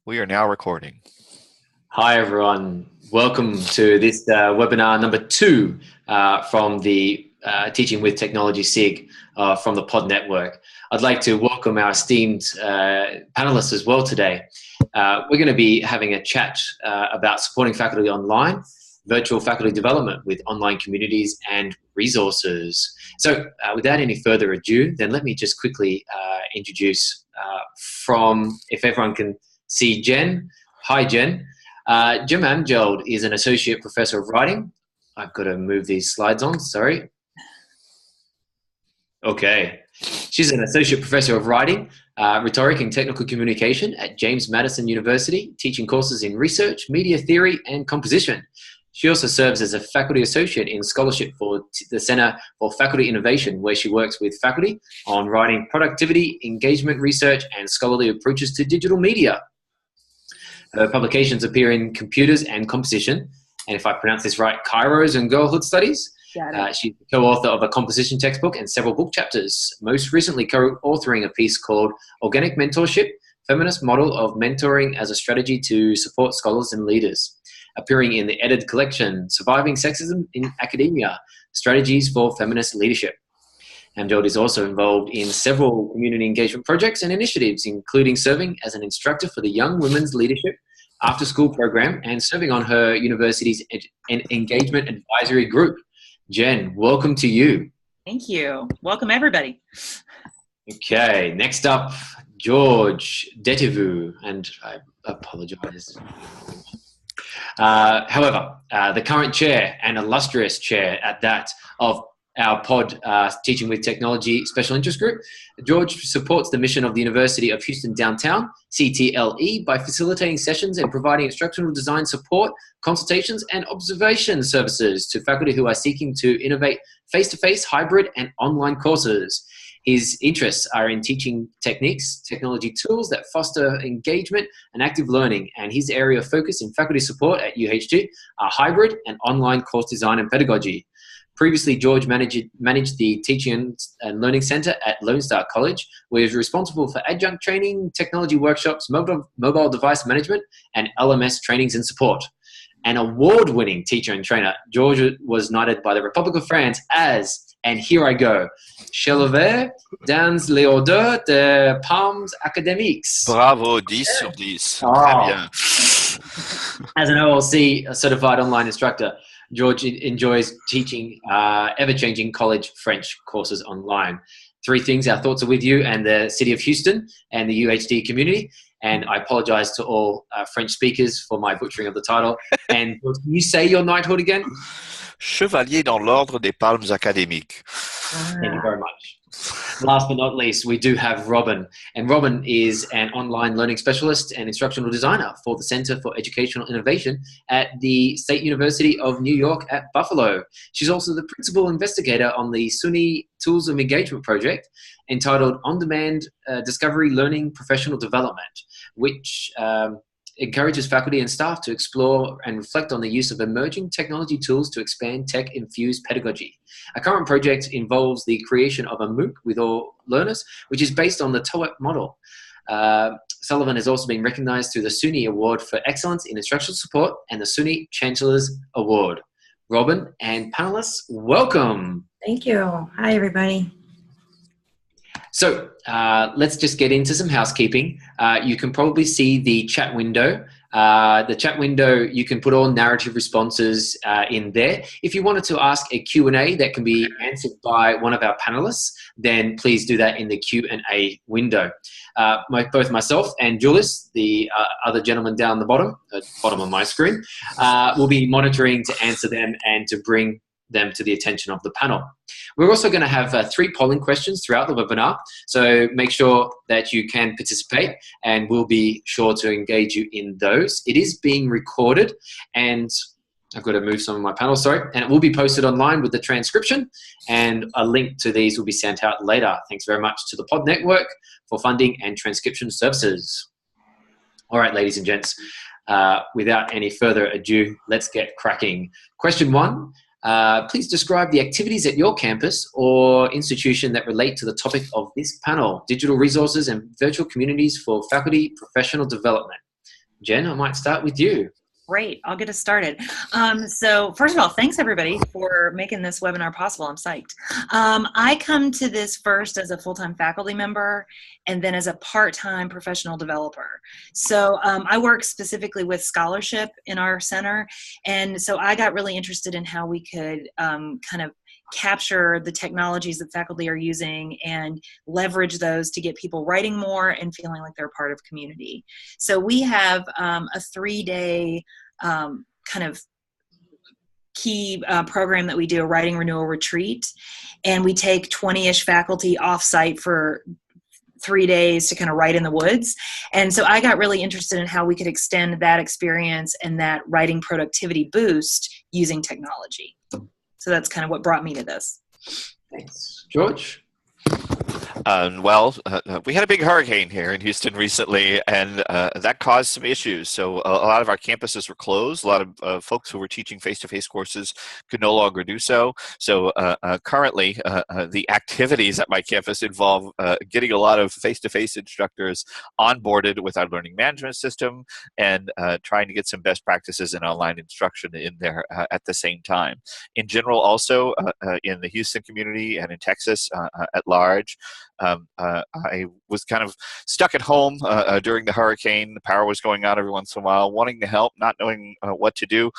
We are now recording. Hi, everyone. Welcome to this webinar number 2 from the Teaching with Technology SIG from the Pod Network. I'd like to welcome our esteemed panelists as well today. We're going to be having a chat about supporting faculty online, virtual faculty development with online communities and resources. So without any further ado, then let me just quickly introduce if everyone can see Jen. Hi, Jen. Jen Almjeld is an associate professor of writing. I've got to move these slides on, sorry. Okay. She's an associate professor of writing, rhetoric and technical communication at James Madison University, teaching courses in research, media theory, and composition. She also serves as a faculty associate in scholarship for the Center for Faculty Innovation, where she works with faculty on writing productivity, engagement research, and scholarly approaches to digital media. Her publications appear in Computers and Composition, and if I pronounce this right, Kairos and Girlhood Studies. She's the co-author of a composition textbook and several book chapters, most recently co-authoring a piece called Organic Mentorship, Feminist Model of Mentoring as a Strategy to Support Scholars and Leaders, appearing in the edited collection, Surviving Sexism in Academia, Strategies for Feminist Leadership. Almjeld is also involved in several community engagement projects and initiatives, including serving as an instructor for the Young Women's Leadership after-school program and serving on her university's engagement advisory group. Jen, welcome to you. Thank you. Welcome, everybody. Okay, next up, George Detiveaux, and I apologize. However, the current chair and illustrious chair at that of our pod Teaching with Technology Special Interest Group. George supports the mission of the University of Houston Downtown, CTLE, by facilitating sessions and providing instructional design support, consultations, and observation services to faculty who are seeking to innovate face-to-face, hybrid, and online courses. His interests are in teaching techniques, technology tools that foster engagement and active learning, and his area of focus in faculty support at UHD are hybrid and online course design and pedagogy. Previously, George managed the Teaching and Learning Center at Lone Star College, where he was responsible for adjunct training, technology workshops, mobile device management, and LMS trainings and support. An award-winning teacher and trainer, George was knighted by the Republic of France as, and here I go, Chevalier dans l'ordre des Palmes Académiques. Bravo, 10 sur 10. Très bien. As an OLC certified online instructor, George enjoys teaching ever-changing college French courses online. 3 things, our thoughts are with you and the City of Houston and the UHD community. And I apologize to all French speakers for my butchering of the title. And can you say your knighthood again? Chevalier dans l'ordre des Palmes Académiques. Thank you very much. Last but not least, we do have Robin. And Robin is an online learning specialist and instructional designer for the Center for Educational Innovation at the State University of New York at Buffalo. She's also the principal investigator on the SUNY Tools of Engagement project entitled On-Demand Discovery Learning Professional Development, which encourages faculty and staff to explore and reflect on the use of emerging technology tools to expand tech-infused pedagogy. A current project involves the creation of a MOOC with all learners, which is based on the TOEP model. Sullivan has also been recognized through the SUNY Award for Excellence in Instructional Support and the SUNY Chancellor's Award. Robin and panelists, welcome. Thank you. Hi, everybody. So let's just get into some housekeeping. You can probably see the chat window. The chat window, you can put all narrative responses in there. If you wanted to ask a Q&A that can be answered by one of our panelists, then please do that in the Q&A window. Both myself and Julius, the other gentleman down the bottom of my screen, will be monitoring to answer them and to bring them to the attention of the panel. We're also going to have 3 polling questions throughout the webinar, so make sure that you can participate and we'll be sure to engage you in those. It is being recorded and I've got to move some of my panel, sorry, and it will be posted online with the transcription and a link to these will be sent out later. Thanks very much to the Pod Network for funding and transcription services. All right, ladies and gents, without any further ado, let's get cracking. Question 1. Please describe the activities at your campus or institution that relate to the topic of this panel, digital resources and virtual communities for faculty professional development. Jen, I might start with you. Great. I'll get us started. So first of all, thanks everybody for making this webinar possible. I'm psyched. I come to this first as a full-time faculty member and then as a part-time professional developer. So I work specifically with scholarship in our center. And so I got really interested in how we could kind of capture the technologies that faculty are using and leverage those to get people writing more and feeling like they're part of community. So we have a 3-day kind of key program that we do, a writing renewal retreat, and we take 20-ish faculty off-site for 3 days to kind of write in the woods. And so I got really interested in how we could extend that experience and that writing productivity boost using technology. So that's kind of what brought me to this. Thanks. George? We had a big hurricane here in Houston recently, and that caused some issues. So a lot of our campuses were closed. A lot of folks who were teaching face-to-face courses could no longer do so. So currently, the activities at my campus involve getting a lot of face-to-face instructors onboarded with our learning management system and trying to get some best practices in online instruction in there at the same time. In general, also in the Houston community and in Texas at large, I was kind of stuck at home during the hurricane. The power was going out every once in a while, wanting to help, not knowing what to do.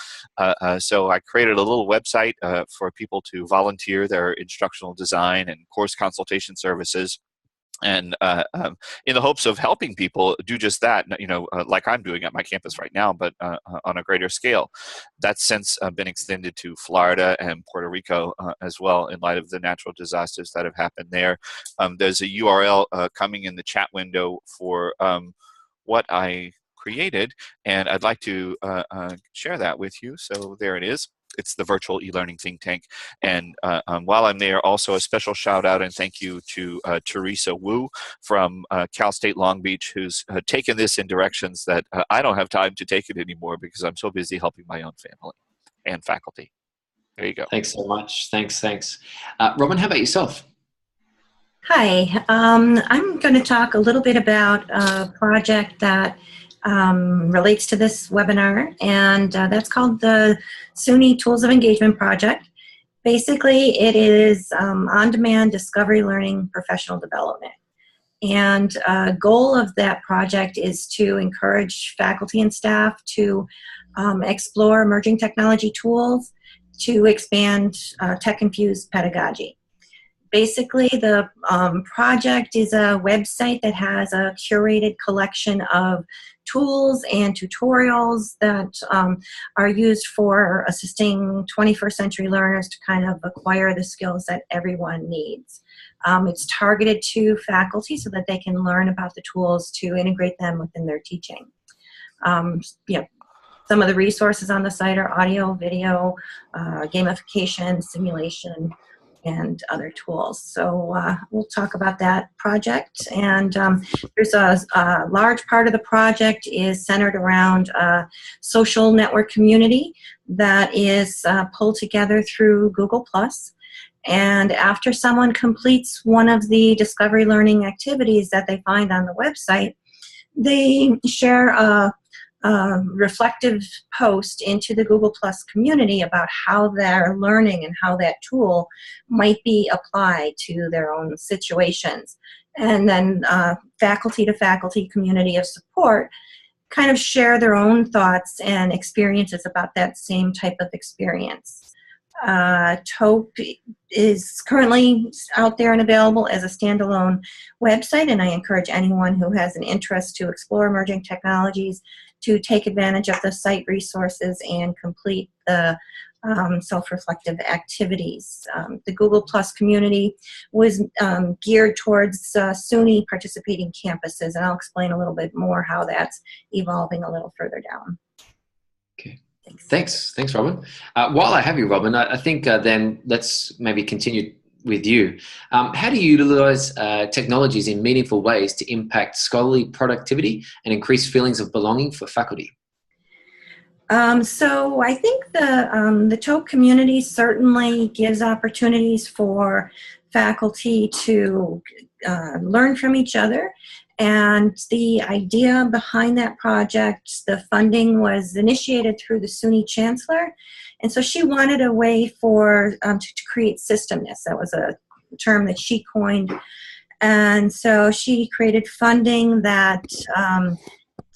So I created a little website for people to volunteer their instructional design and course consultation services. And in the hopes of helping people do just that, like I'm doing at my campus right now, but on a greater scale. That's since been extended to Florida and Puerto Rico as well, in light of the natural disasters that have happened there. There's a URL coming in the chat window for what I created, and I'd like to share that with you. So there it is. It's the virtual e-learning think tank. And while I'm there, also a special shout out and thank you to Teresa Wu from Cal State Long Beach, who's taken this in directions that I don't have time to take it anymore because I'm so busy helping my own family and faculty. There you go. Thanks so much. Thanks. Robin, how about yourself? Hi. I'm going to talk a little bit about a project that relates to this webinar, and that's called the SUNY Tools of Engagement Project. Basically, it is on-demand discovery learning professional development. And goal of that project is to encourage faculty and staff to explore emerging technology tools to expand tech-infused pedagogy. Basically, the project is a website that has a curated collection of tools and tutorials that are used for assisting 21st century learners to kind of acquire the skills that everyone needs. It's targeted to faculty so that they can learn about the tools to integrate them within their teaching. Some of the resources on the site are audio, video, gamification, simulation, and other tools. So we'll talk about that project. And there's a large part of the project is centered around a social network community that is pulled together through Google+. And after someone completes one of the discovery learning activities that they find on the website, they share a reflective post into the Google Plus community about how they're learning and how that tool might be applied to their own situations. And then faculty to faculty community of support kind of share their own thoughts and experiences about that same type of experience. Taupe is currently out there and available as a standalone website, and I encourage anyone who has an interest to explore emerging technologies to take advantage of the site resources and complete the self-reflective activities. The Google Plus community was geared towards SUNY participating campuses, and I'll explain a little bit more how that's evolving a little further down. Okay. Thanks, Robin. While I have you, Robin, I think then let's maybe continue with you. How do you utilize technologies in meaningful ways to impact scholarly productivity and increase feelings of belonging for faculty? So I think the Taupe community certainly gives opportunities for faculty to learn from each other And the idea behind that project, the funding was initiated through the SUNY chancellor. And so she wanted a way for to create systemness. That was a term that she coined. And so she created funding that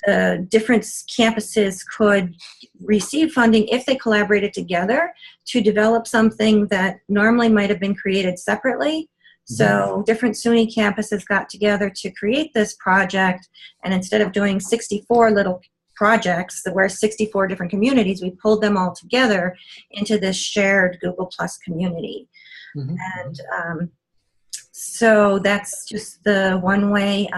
the different campuses could receive funding if they collaborated together to develop something that normally might have been created separately. So different SUNY campuses got together to create this project, and instead of doing 64 little projects that were 64 different communities, we pulled them all together into this shared Google Plus community. And so that's just the one way.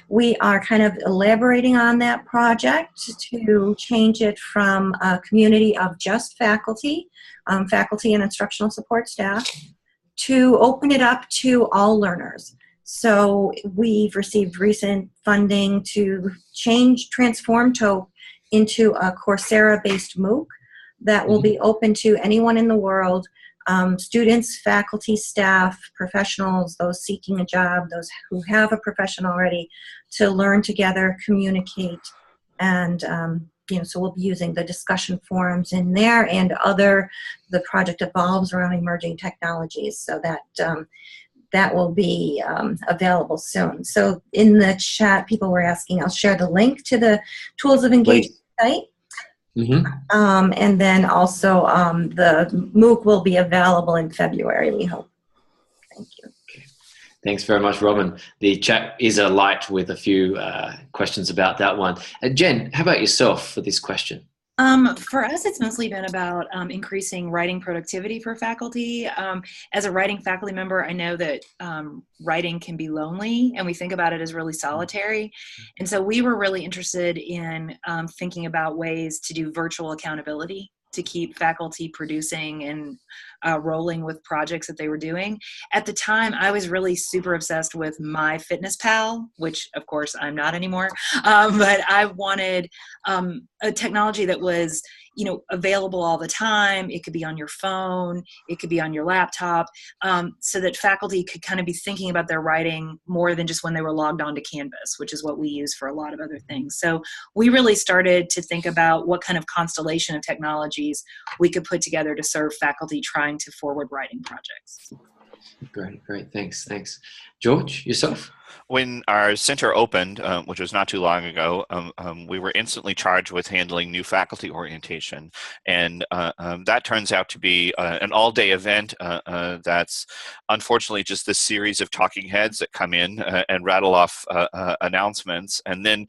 We are kind of elaborating on that project to change it from a community of just faculty, faculty and instructional support staff, to open it up to all learners. So we've received recent funding to transform TOEP into a Coursera-based MOOC that will be open to anyone in the world, students, faculty, staff, professionals, those seeking a job, those who have a profession already, to learn together, communicate, and so we'll be using the discussion forums in there and the project evolves around emerging technologies, so that that will be available soon. So in the chat, people were asking, I'll share the link to the Tools of Engagement site. And then also the MOOC will be available in February, we hope. Thank you. Thanks very much, Robin. The chat is alight with a few questions about that one. Jen, how about yourself for this question? For us, it's mostly been about increasing writing productivity for faculty. As a writing faculty member, I know that writing can be lonely, and we think about it as really solitary. And so we were really interested in thinking about ways to do virtual accountability to keep faculty producing and rolling with projects that they were doing. At the time, I was really super obsessed with MyFitnessPal, which of course I'm not anymore, but I wanted a technology that was available all the time. It could be on your phone, it could be on your laptop, so that faculty could kind of be thinking about their writing more than just when they were logged on to Canvas, which is what we use for a lot of other things. So we really started to think about what kind of constellation of technologies we could put together to serve faculty trying to forward writing projects. Great, thanks. George, yourself? When our center opened, which was not too long ago, we were instantly charged with handling new faculty orientation. And that turns out to be an all-day event that's unfortunately just this series of talking heads that come in and rattle off announcements. And then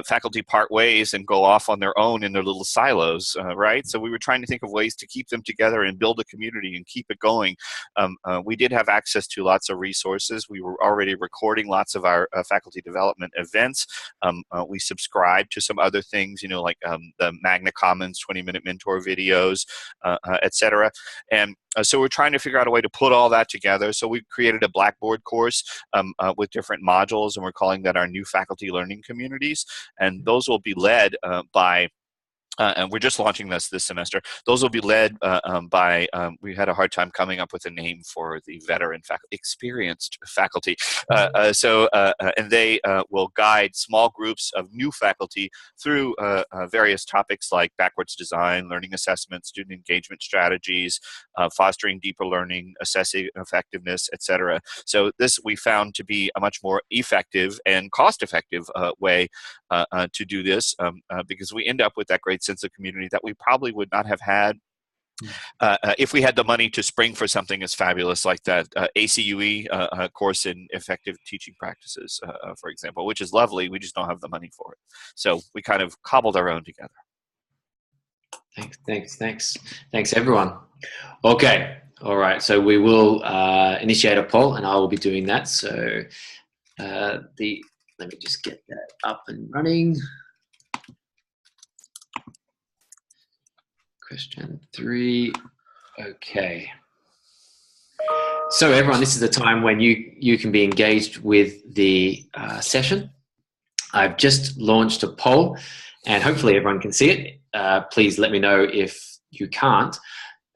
faculty part ways and go off on their own in their little silos, right? So we were trying to think of ways to keep them together and build a community and keep it going. We did have access to lots of resources. We were already recording lots of our faculty development events. We subscribed to some other things, like the Magna Commons 20-minute mentor videos, etc. And so we're trying to figure out a way to put all that together. So we created a Blackboard course with different modules, and we're calling that our new faculty learning communities. And those will be led by and we're just launching this semester. Those will be led by, we had a hard time coming up with a name for the veteran experienced faculty. And they will guide small groups of new faculty through various topics like backwards design, learning assessment, student engagement strategies, fostering deeper learning, assessing effectiveness, etc. So this we found to be a much more effective and cost-effective way to do this because we end up with that great sense of community that we probably would not have had if we had the money to spring for something as fabulous like that ACUE course in effective teaching practices, for example, which is lovely. We just don't have the money for it. So we kind of cobbled our own together. Thanks, everyone. Okay, all right. So we will initiate a poll, and I will be doing that. So let me just get that up and running. Question 3. Okay. So everyone, this is the time when you can be engaged with the session. I've just launched a poll, and hopefully everyone can see it. Please let me know if you can't.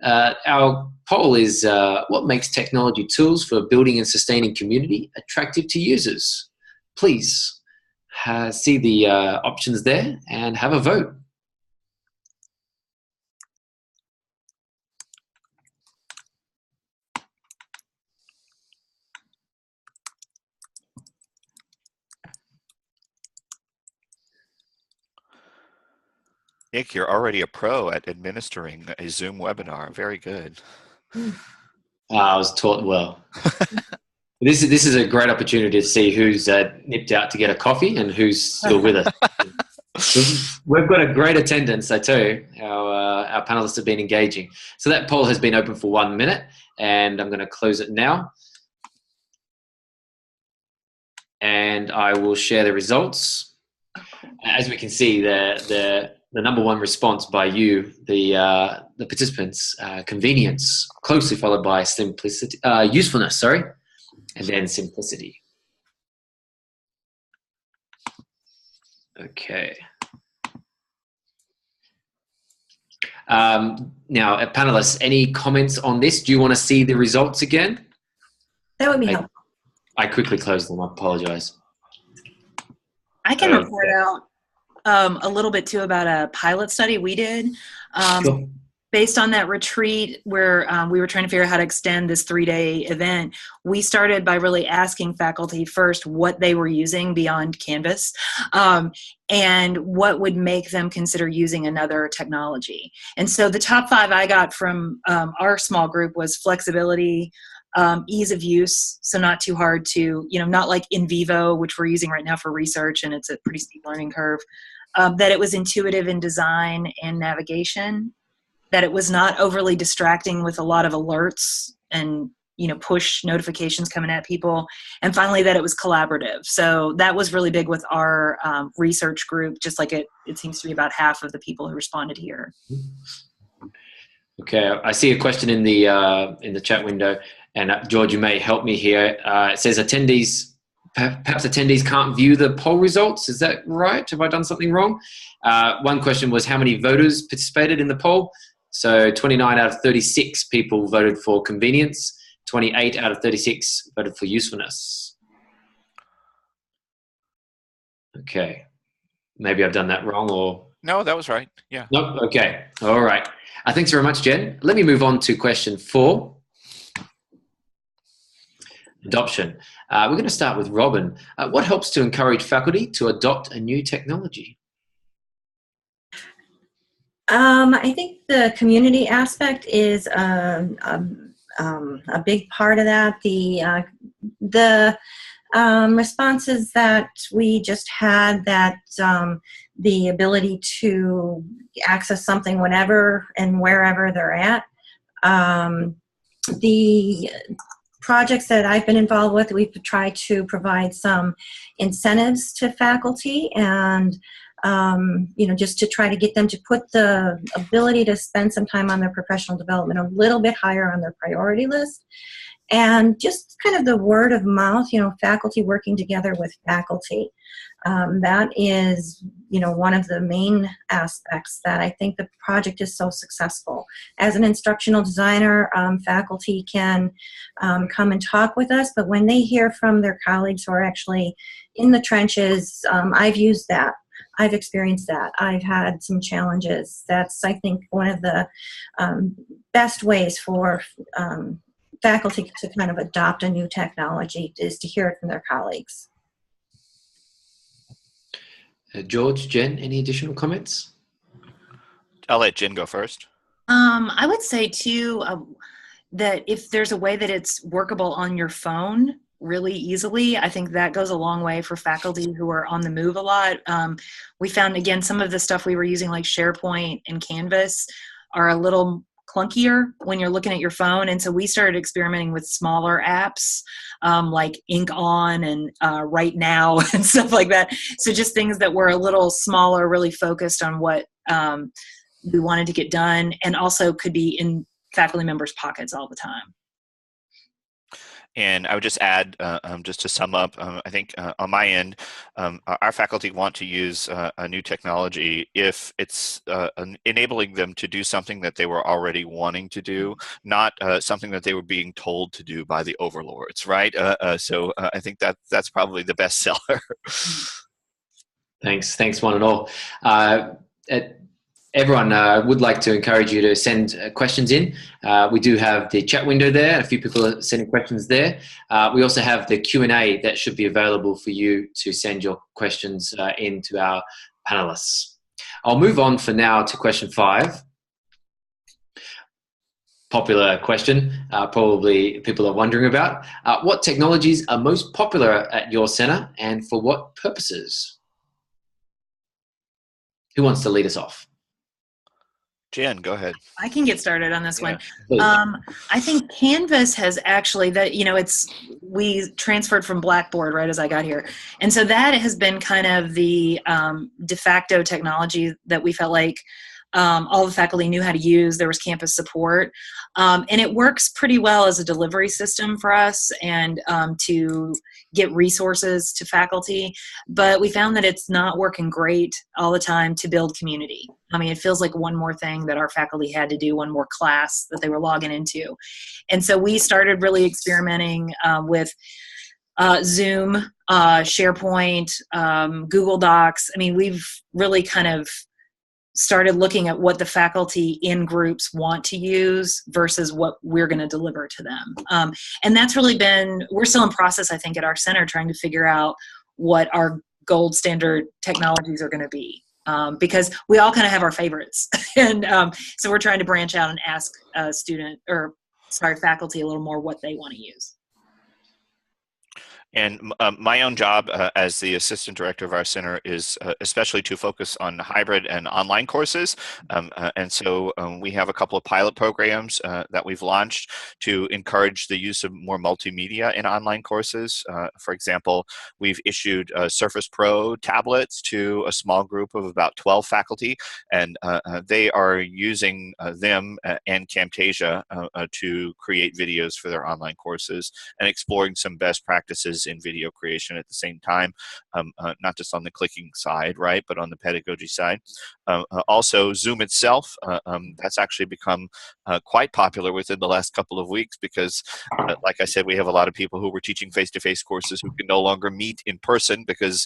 Our poll is, what makes technology tools for building and sustaining community attractive to users? Please see the options there and have a vote. Nick, you're already a pro at administering a Zoom webinar. Very good. I was taught well. This is a great opportunity to see who's nipped out to get a coffee and who's still with us. We've got a great attendance, I tell you. Our panelists have been engaging. So that poll has been open for 1 minute, and I'm going to close it now. And I will share the results. As we can see, the number one response by you, the participants, convenience, closely followed by simplicity, usefulness, sorry, and then simplicity. Okay. Now, panelists, any comments on this? Do you want to see the results again? That would be helpful. I quickly closed them. I apologize. I can report out a little bit too about a pilot study we did. Sure. Based on that retreat where we were trying to figure out how to extend this 3-day event, we started by really asking faculty first what they were using beyond Canvas and what would make them consider using another technology. And so the top 5 I got from our small group was flexibility, ease of use, so not too hard to, not like in vivo, which we're using right now for research, and it's a pretty steep learning curve, that it was intuitive in design and navigation, that it was not overly distracting with a lot of alerts and push notifications coming at people, and finally that it was collaborative. So that was really big with our research group, just like it seems to be about half of the people who responded here. Okay, I see a question in the chat window, and George, you may help me here. It says perhaps attendees can't view the poll results. Is that right? Have I done something wrong? One question was how many voters participated in the poll? So 29 out of 36 people voted for convenience. 28 out of 36 voted for usefulness. Okay. Maybe I've done that wrong, or... No, that was right. Yeah. Nope. Okay. All right. Thanks very much, Jen. Let me move on to question 4. Adoption. We're going to start with Robin. What helps to encourage faculty to adopt a new technology? I think the community aspect is a big part of that. The responses that we just had, that the ability to access something whenever and wherever they're at. The projects that I've been involved with, we've tried to provide some incentives to faculty, and just to try to get them to put the ability to spend some time on their professional development a little bit higher on their priority list. And just kind of the word of mouth, faculty working together with faculty. That is, one of the main aspects that I think the project is so successful. As an instructional designer, faculty can come and talk with us, but when they hear from their colleagues who are actually in the trenches, I've used that. I've experienced that. I've had some challenges. That's, I think, one of the best ways for faculty to kind of adopt a new technology is to hear it from their colleagues. George, Jen, any additional comments? I'll let Jen go first. I would say too that if there's a way that it's workable on your phone really easily, I think that goes a long way for faculty who are on the move a lot. We found, again, some of the stuff we were using like SharePoint and Canvas are a little clunkier when you're looking at your phone, and so we started experimenting with smaller apps like Ink On and Right Now and stuff like that. So just things that were a little smaller, really focused on what we wanted to get done, and also could be in faculty members' pockets all the time. And I would just add, just to sum up, I think on my end, our faculty want to use a new technology if it's enabling them to do something that they were already wanting to do, not something that they were being told to do by the overlords, right? So I think that's probably the best seller. Thanks one and all. Everyone would like to encourage you to send questions in. We do have the chat window there. A few people are sending questions there. We also have the Q&A that should be available for you to send your questions into our panelists. I'll move on for now to question 5. Popular question, probably people are wondering about. What technologies are most popular at your center and for what purposes? Who wants to lead us off? Jan, go ahead. I can get started on this one. Please. I think Canvas has actually, we transferred from Blackboard right as I got here. And so that has been kind of the de facto technology that we felt like all the faculty knew how to use. There was campus support. And it works pretty well as a delivery system for us and to get resources to faculty. But we found that it's not working great all the time to build community. I mean, it feels like one more thing that our faculty had to do, one more class that they were logging into. And so we started really experimenting with Zoom, SharePoint, Google Docs. I mean, we've really kind of started looking at what the faculty in groups want to use versus what we're going to deliver to them. And that's really been, we're still in process, I think, at our center trying to figure out what our gold standard technologies are going to be. Because we all kind of have our favorites. And so we're trying to branch out and ask faculty a little more what they want to use. And my own job as the assistant director of our center is especially to focus on hybrid and online courses. And so we have a couple of pilot programs that we've launched to encourage the use of more multimedia in online courses. For example, we've issued Surface Pro tablets to a small group of about 12 faculty, and they are using them and Camtasia to create videos for their online courses and exploring some best practices in video creation at the same time, not just on the clicking side, right, but on the pedagogy side. Also, Zoom itself, that's actually become quite popular within the last couple of weeks because, like I said, we have a lot of people who were teaching face-to-face courses who can no longer meet in person because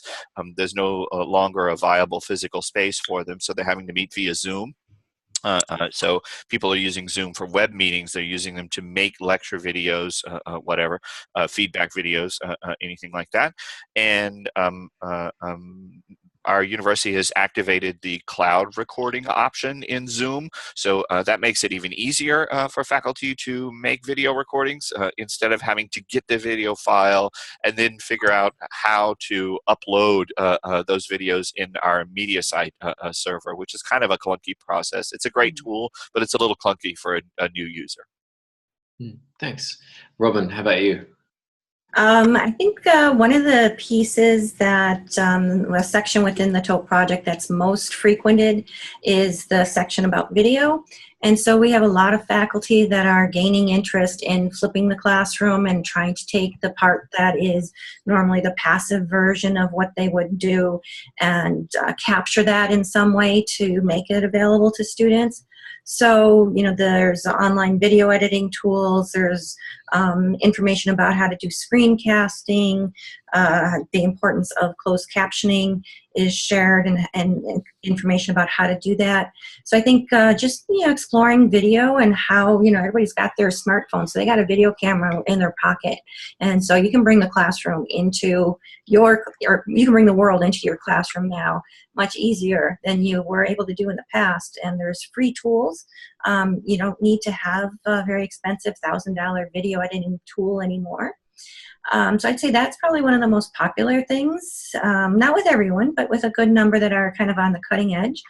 there's no longer a viable physical space for them, so they're having to meet via Zoom. So people are using Zoom for web meetings. They're using them to make lecture videos, whatever, feedback videos, anything like that. And our university has activated the cloud recording option in Zoom. So that makes it even easier for faculty to make video recordings instead of having to get the video file and then figure out how to upload those videos in our media site server, which is kind of a clunky process. It's a great tool, but it's a little clunky for a new user. Thanks. Robin, how about you? I think one of the pieces that a section within the TOEP project that's most frequented is the section about video. And so we have a lot of faculty that are gaining interest in flipping the classroom and trying to take the part that is normally the passive version of what they would do and capture that in some way to make it available to students. So, there's online video editing tools, there's information about how to do screencasting, the importance of closed captioning is shared and information about how to do that. So I think just, exploring video and how, everybody's got their smartphone, so they got a video camera in their pocket. And so you can bring the classroom into you can bring the world into your classroom now much easier than you were able to do in the past. And there's free tools. You don't need to have a very expensive $1,000 video editing tool anymore. So I'd say that's probably one of the most popular things, not with everyone, but with a good number that are kind of on the cutting edge.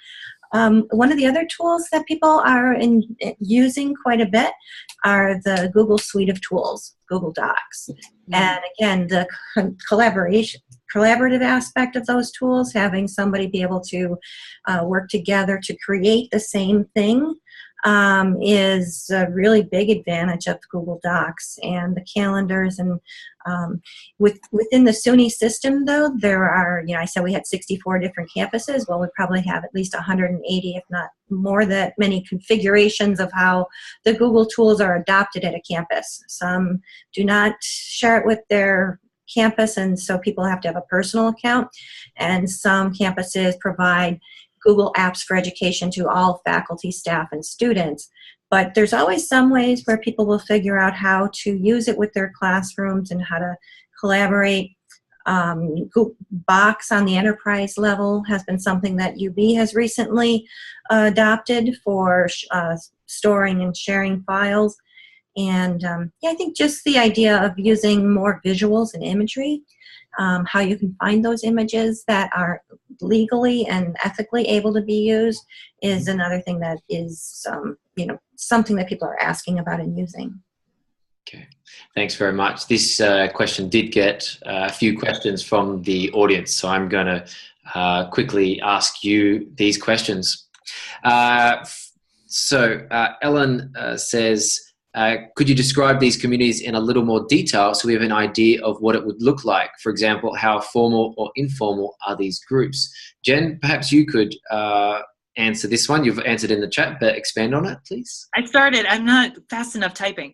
One of the other tools that people are using quite a bit are the Google suite of tools, Google Docs. And again, the collaborative aspect of those tools, having somebody be able to work together to create the same thing is a really big advantage of Google Docs and the calendars. And within the SUNY system, though, there are, I said we had 64 different campuses. Well, we probably have at least 180, if not more, that many configurations of how the Google tools are adopted at a campus. Some do not share it with their campus, and so people have to have a personal account. And some campuses provide Google Apps for Education to all faculty, staff, and students. But there's always some ways where people will figure out how to use it with their classrooms and how to collaborate. Google Box on the enterprise level has been something that UB has recently adopted for storing and sharing files. And yeah, I think just the idea of using more visuals and imagery, how you can find those images that are legally and ethically able to be used, is another thing that is something that people are asking about and using. Okay, thanks very much. This question did get a few questions from the audience, so I'm going to quickly ask you these questions. So Ellen says, could you describe these communities in a little more detail so we have an idea of what it would look like? For example, how formal or informal are these groups? Jen, perhaps you could answer this one. You've answered in the chat, but expand on it, please. I started. I'm not fast enough typing.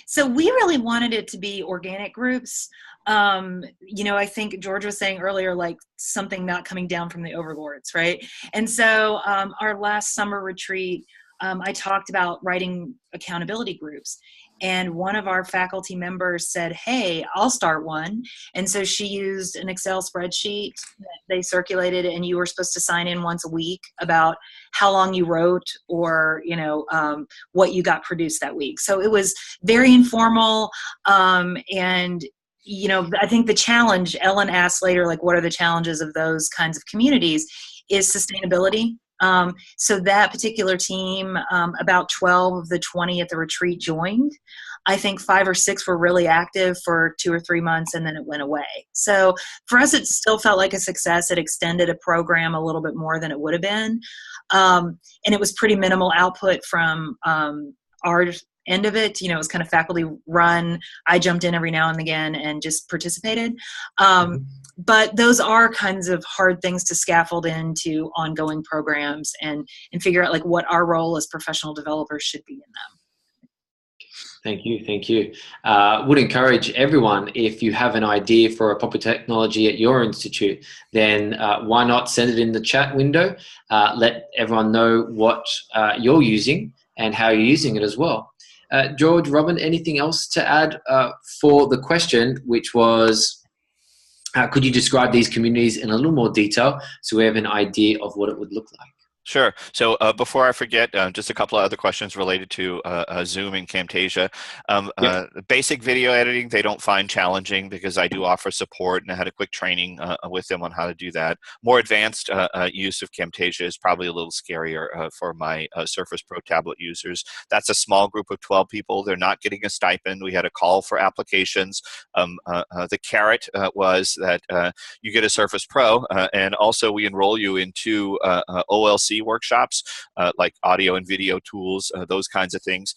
So we really wanted it to be organic groups. I think George was saying earlier, like something not coming down from the overlords, right? And so our last summer retreat, I talked about writing accountability groups. And one of our faculty members said, hey, I'll start one. And so she used an Excel spreadsheet that they circulated, and you were supposed to sign in once a week about how long you wrote or, what you got produced that week. So it was very informal. And I think the challenge, Ellen asked later, like, what are the challenges of those kinds of communities, is sustainability. So that particular team, about 12 of the 20 at the retreat joined. I think 5 or 6 were really active for 2 or 3 months, and then it went away. So for us, it still felt like a success. It extended a program a little bit more than it would have been. And it was pretty minimal output from our end of it. It was kind of faculty run. I jumped in every now and again and just participated. But those are kinds of hard things to scaffold into ongoing programs and figure out like what our role as professional developers should be in them. Thank you. Thank you. Would encourage everyone, if you have an idea for a popular technology at your institute, then why not send it in the chat window? Let everyone know what you're using and how you're using it as well. George, Robin, anything else to add for the question, which was, could you describe these communities in a little more detail so we have an idea of what it would look like? Sure. So before I forget, just a couple of other questions related to Zoom and Camtasia. Basic video editing, they don't find challenging because I do offer support, and I had a quick training with them on how to do that. More advanced use of Camtasia is probably a little scarier for my Surface Pro tablet users. That's a small group of 12 people. They're not getting a stipend. We had a call for applications. The carrot was that you get a Surface Pro, and also we enroll you into OLC workshops, like audio and video tools, those kinds of things,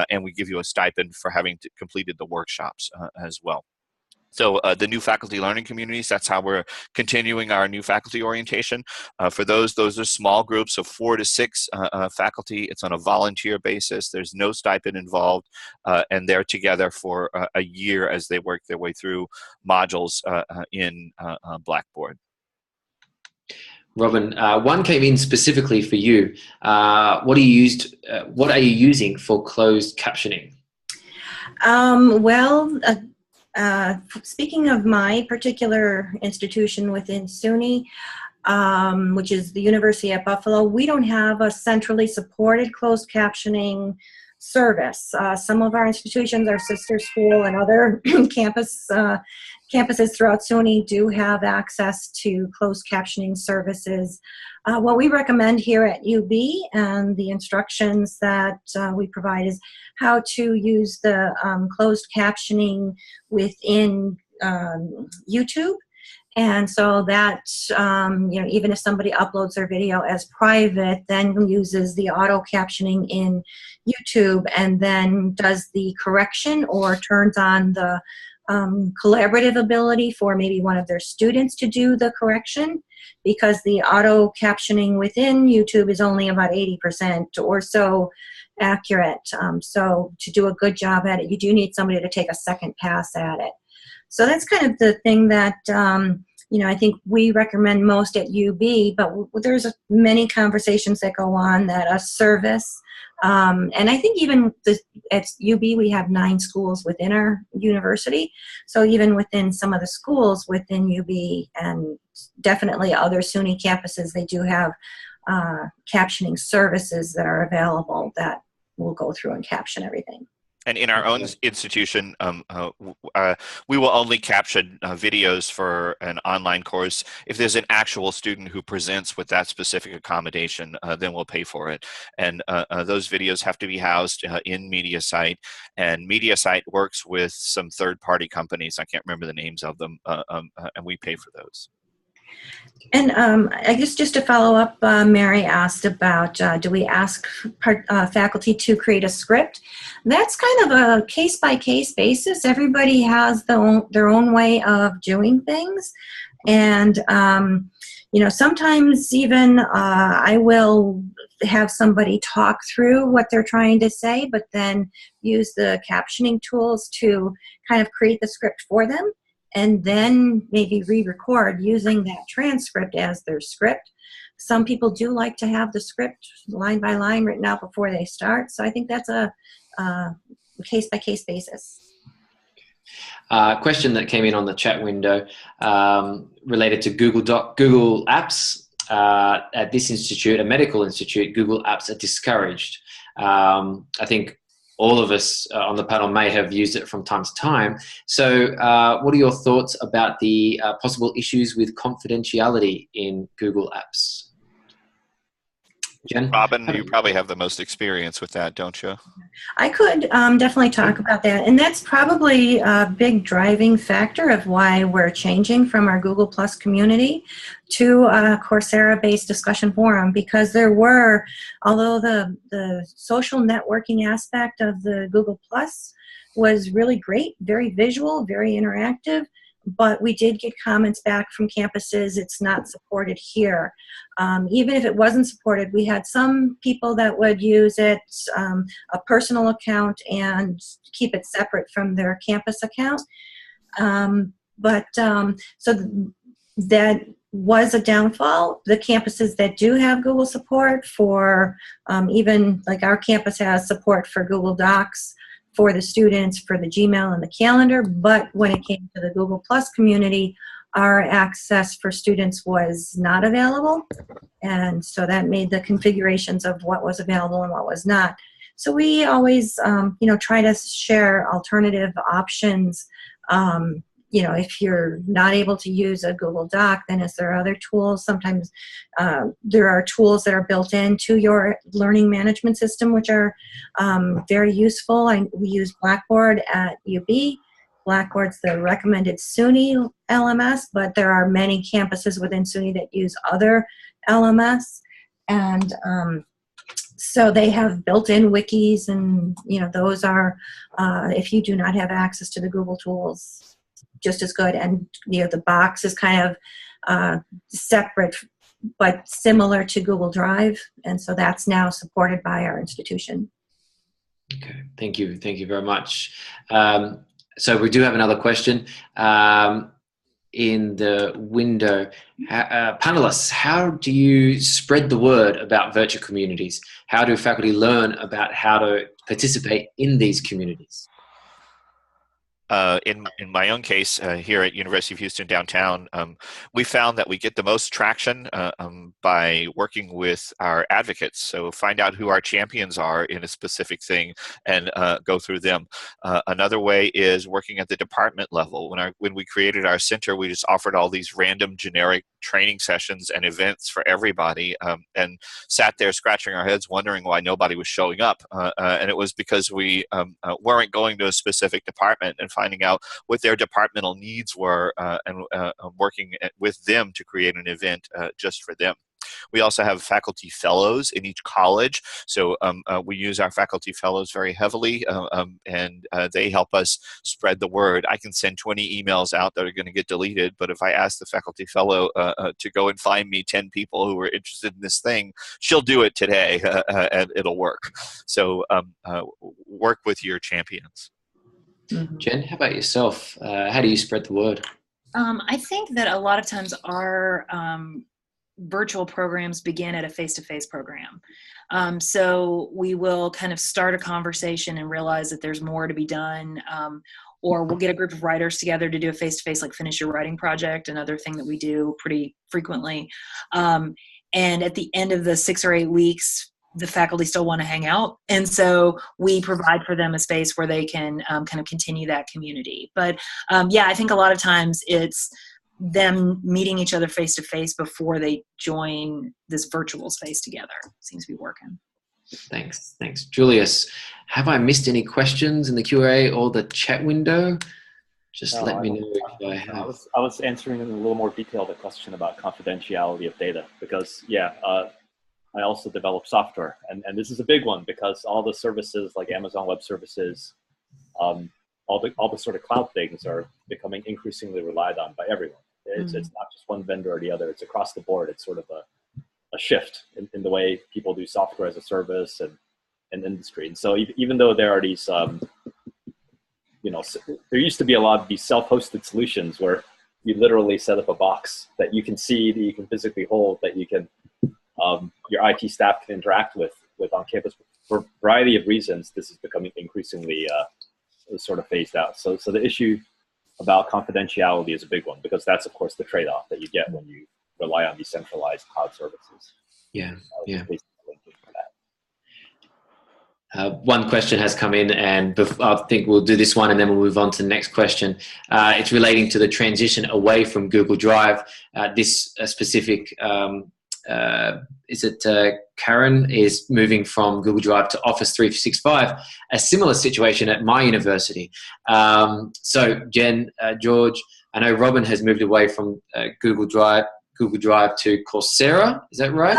and we give you a stipend for having completed the workshops as well. So the new faculty learning communities, that's how we're continuing our new faculty orientation. For those are small groups of 4 to 6 faculty. It's on a volunteer basis. There's no stipend involved, and they're together for a year as they work their way through modules in Blackboard. Robin, one came in specifically for you. What are you using for closed captioning? Speaking of my particular institution within SUNY, which is the University at Buffalo, we don't have a centrally supported closed captioning service. Some of our institutions, our sister school and other campuses throughout SUNY do have access to closed captioning services. What we recommend here at UB and the instructions that we provide is how to use the closed captioning within YouTube. And so that, even if somebody uploads their video as private, then uses the auto captioning in YouTube and then does the correction or turns on the collaborative ability for maybe one of their students to do the correction, because the auto captioning within YouTube is only about 80% or so accurate. So to do a good job at it, you do need somebody to take a second pass at it. So that's kind of the thing that, I think we recommend most at UB, but there's many conversations that go on that a service, and I think even at UB we have 9 schools within our university. So even within some of the schools within UB and definitely other SUNY campuses, they do have captioning services that are available that will go through and caption everything. And in our own institution, we will only caption videos for an online course. If there's an actual student who presents with that specific accommodation, then we'll pay for it. And those videos have to be housed in MediaSite. And MediaSite works with some third-party companies. I can't remember the names of them, and we pay for those. And I guess just to follow up, Mary asked about, do we ask faculty to create a script? That's kind of a case-by-case basis. Everybody has their own way of doing things. And, sometimes even I will have somebody talk through what they're trying to say, but then use the captioning tools to kind of create the script for them, and then maybe re-record using that transcript as their script. Some people do like to have the script line by line written out before they start, so I think that's a case-by-case basis. Question that came in on the chat window related to Google Apps. At this institute, a medical institute, Google Apps are discouraged. I think all of us on the panel may have used it from time to time. So what are your thoughts about the possible issues with confidentiality in Google Apps? Jen? Robin, you probably have the most experience with that, don't you? I could definitely talk about that. And that's probably a big driving factor of why we're changing from our Google Plus community to a Coursera-based discussion forum, because there were, although the social networking aspect of the Google Plus was really great, very visual, very interactive, but we did get comments back from campuses, it's not supported here. Even if it wasn't supported, we had some people that would use it, a personal account, and keep it separate from their campus account. So that was a downfall. The campuses that do have Google support for, even like our campus has support for Google Docs, for the students, for the Gmail and the calendar, but when it came to the Google Plus community, our access for students was not available, and so that made the configurations of what was available and what was not. So we always, try to share alternative options. If you're not able to use a Google Doc, then is there other tools? Sometimes there are tools that are built into your learning management system, which are very useful. We use Blackboard at UB. Blackboard's the recommended SUNY LMS, but there are many campuses within SUNY that use other LMS. And so they have built-in wikis, and those are, if you do not have access to the Google tools, just as good. And the box is kind of separate but similar to Google Drive, and so that's now supported by our institution. Okay, thank you very much. So we do have another question in the window. Panelists, how do you spread the word about virtual communities? How do faculty learn about how to participate in these communities? In my own case, here at University of Houston downtown, we found that we get the most traction by working with our advocates. So find out who our champions are in a specific thing and go through them. Another way is working at the department level. When we created our center, we just offered all these random generic training sessions and events for everybody, and sat there scratching our heads wondering why nobody was showing up. And it was because we weren't going to a specific department and finding out what their departmental needs were, and working with them to create an event just for them. We also have faculty fellows in each college, so we use our faculty fellows very heavily, and they help us spread the word. I can send 20 emails out that are going to get deleted, but if I ask the faculty fellow to go and find me 10 people who are interested in this thing, she'll do it today, and it'll work. So work with your champions. Jen, how about yourself? How do you spread the word? I think that a lot of times our virtual programs begin at a face-to-face program. So we will kind of start a conversation and realize that there's more to be done. Or we'll get a group of writers together to do a face-to-face, like finish your writing project, another thing that we do pretty frequently. And at the end of the 6 or 8 weeks, the faculty still want to hang out. And so we provide for them a space where they can kind of continue that community. But yeah, I think a lot of times it's them meeting each other face to face before they join this virtual space together. Seems to be working. Thanks. Julius, have I missed any questions in the Q&A or the chat window? Just let me know if I have. I was answering in a little more detail the question about confidentiality of data, because I also develop software, and this is a big one because all the services like Amazon Web Services, all the sort of cloud things are becoming increasingly relied on by everyone. It's not just one vendor or the other. It's across the board. It's sort of a shift in the way people do software as a service and industry. And so even though there are these, there used to be a lot of these self-hosted solutions where you literally set up a box that you can see, that you can physically hold, that you can, your IT staff can interact with on campus. For a variety of reasons, this is becoming increasingly sort of phased out. So the issue about confidentiality is a big one, because that's, of course, the trade-off that you get when you rely on decentralized cloud services. Yeah. One question has come in, and I think we'll do this one and then we'll move on to the next question. It's relating to the transition away from Google Drive. This specific, Karen is moving from Google Drive to Office 365, a similar situation at my university. So Jen, George, I know Robin has moved away from Google Drive to Coursera. Is that right?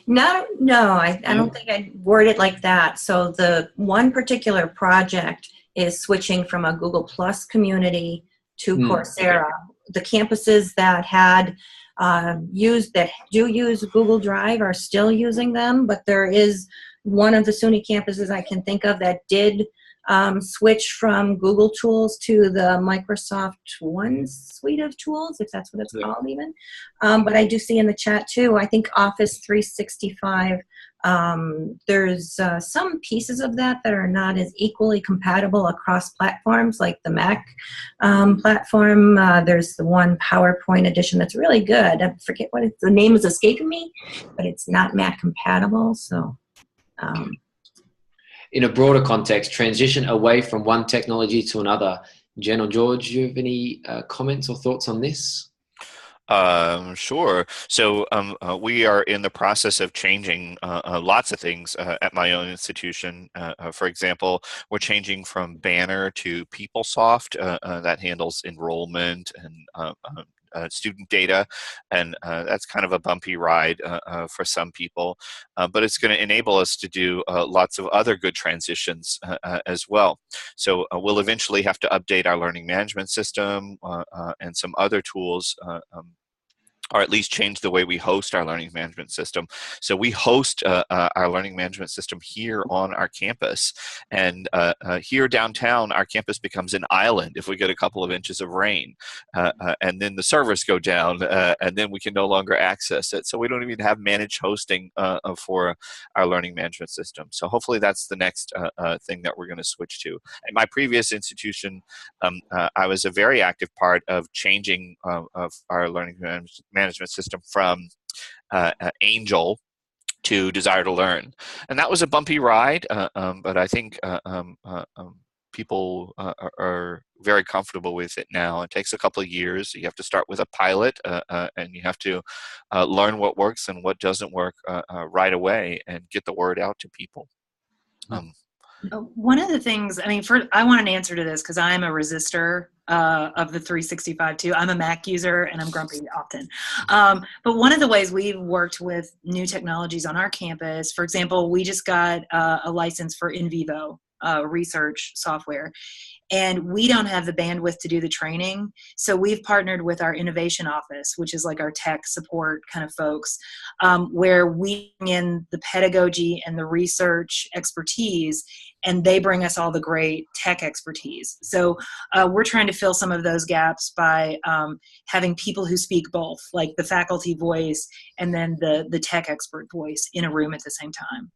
No, I don't think I'd word it like that. So the one particular project is switching from a Google Plus community to Coursera. Okay. The campuses that had do use Google Drive are still using them, but there is one of the SUNY campuses I can think of that did switch from Google tools to the Microsoft One suite of tools, if that's what it's called even. But I do see in the chat too, I think Office 365, there's some pieces of that are not as equally compatible across platforms, like the Mac platform. There's the one PowerPoint edition that's really good. I forget what the name is escaping me, but it's not Mac compatible. So. In a broader context, transition away from one technology to another. Jen or George, do you have any comments or thoughts on this? Sure. So we are in the process of changing lots of things at my own institution. For example, we're changing from Banner to PeopleSoft that handles enrollment and student data, and that's kind of a bumpy ride for some people, but it's going to enable us to do lots of other good transitions as well. So we'll eventually have to update our learning management system and some other tools, or at least change the way we host our learning management system. So we host our learning management system here on our campus. And here downtown, our campus becomes an island if we get a couple of inches of rain. And then the servers go down, and then we can no longer access it. So we don't even have managed hosting for our learning management system. So hopefully that's the next thing that we're going to switch to. At my previous institution, I was a very active part of changing of our learning management system from Angel to Desire to Learn, and that was a bumpy ride, but I think people are very comfortable with it now. It takes a couple of years. You have to start with a pilot, and you have to learn what works and what doesn't work right away, and get the word out to people. One of the things, I want an answer to this because I'm a resistor of the 365 too. I'm a Mac user and I'm grumpy often. But one of the ways we've worked with new technologies on our campus, for example, we just got a license for in vivo research software. and we don't have the bandwidth to do the training. So we've partnered with our innovation office, which is like our tech support kind of folks, where we bring in the pedagogy and the research expertise, and they bring us all the great tech expertise. So we're trying to fill some of those gaps by having people who speak both, like the faculty voice and then the tech expert voice in a room at the same time.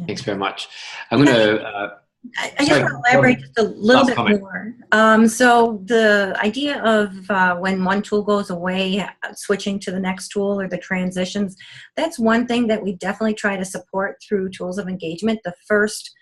Thanks very much. I'm going to... I just want to elaborate just a little bit more. So the idea of when one tool goes away, switching to the next tool or the transitions, that's one thing that we definitely try to support through tools of engagement. The first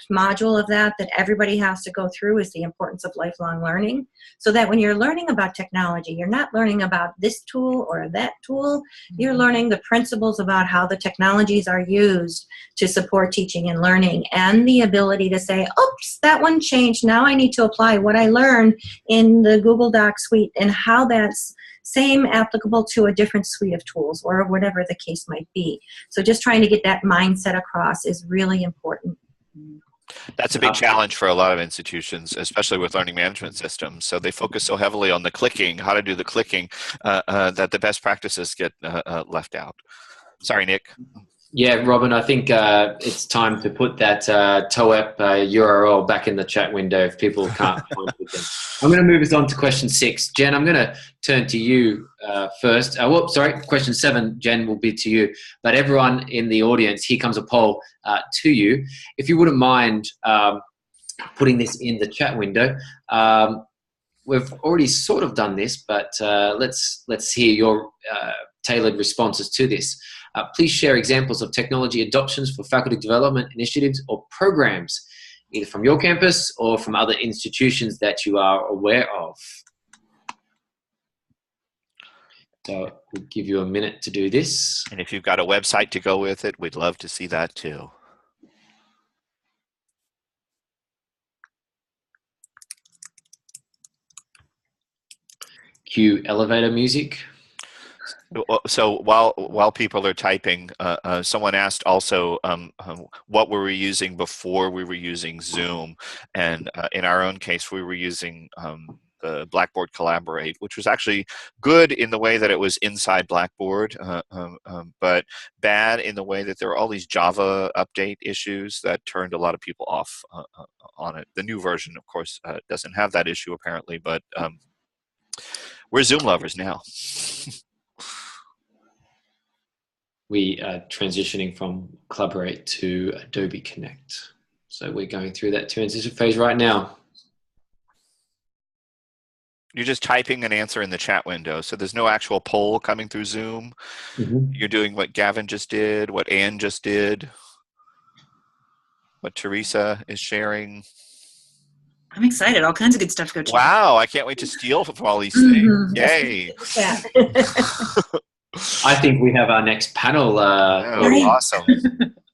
module of that everybody has to go through is the importance of lifelong learning, so that when you're learning about technology, you're not learning about this tool or that tool. You're learning the principles about how the technologies are used to support teaching and learning, and the ability to say, oops, that one changed. Now I need to apply what I learned in the Google Docs suite, and how that's same applicable to a different suite of tools or whatever the case might be. So just trying to get that mindset across is really important. That's a big challenge for a lot of institutions, especially with learning management systems. So they focus so heavily on the clicking, how to do the clicking, that the best practices get left out. Sorry, Nick. Yeah, Robin, I think it's time to put that TOEP URL back in the chat window if people can't find it again. I'm going to move us on to question 6. Jen, I'm going to turn to you first. Whoops, sorry, question 7, Jen, will be to you. But everyone in the audience, here comes a poll to you. If you wouldn't mind putting this in the chat window. We've already sort of done this, but let's hear your tailored responses to this. Please share examples of technology adoptions for faculty development initiatives or programs, either from your campus or from other institutions that you are aware of. So we'll give you a minute to do this. And if you've got a website to go with it, we'd love to see that too. Cue elevator music. So while people are typing, someone asked also what were we using before we were using Zoom, and in our own case we were using the Blackboard Collaborate, which was actually good in the way that it was inside Blackboard, but bad in the way that there were all these Java update issues that turned a lot of people off on it. The new version, of course, doesn't have that issue apparently, but we're Zoom lovers now. We are transitioning from Collaborate to Adobe Connect. So we're going through that transition phase right now. You're just typing an answer in the chat window. So there's no actual poll coming through Zoom. Mm-hmm. You're doing what Gavin just did, what Ann just did, what Teresa is sharing. I'm excited. All kinds of good stuff to go check. Wow, I can't wait to steal from all these things. Yay. I think we have our next panel. Awesome.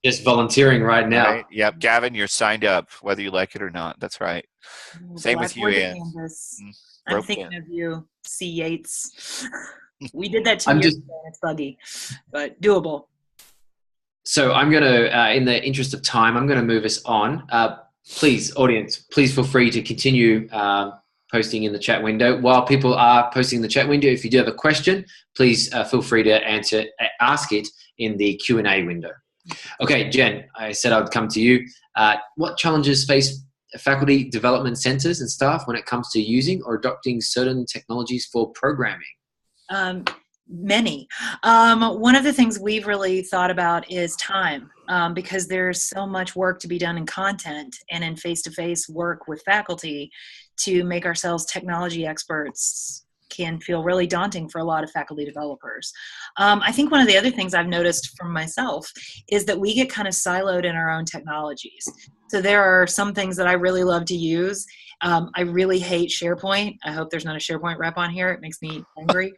Just volunteering right now. Right. Yep. Gavin, you're signed up, whether you like it or not. That's right. Same with you, Ann. I'm thinking of you, C. Yates. We did that 2 years ago, and it's buggy, but doable. So I'm going to, in the interest of time, I'm going to move us on. Please, audience, please feel free to continue posting in the chat window. While people are posting in the chat window, if you do have a question, please feel free to ask it in the Q&A window. Okay, Jen, I said I'd come to you. What challenges face faculty development centers and staff when it comes to using or adopting certain technologies for programming? Many. One of the things we've really thought about is time, because there's so much work to be done in content and in face-to-face work with faculty. To make ourselves technology experts can feel really daunting for a lot of faculty developers. I think one of the other things I've noticed from myself is that we get kind of siloed in our own technologies. So there are some things that I really love to use. I really hate SharePoint. I hope there's not a SharePoint rep on here. It makes me angry.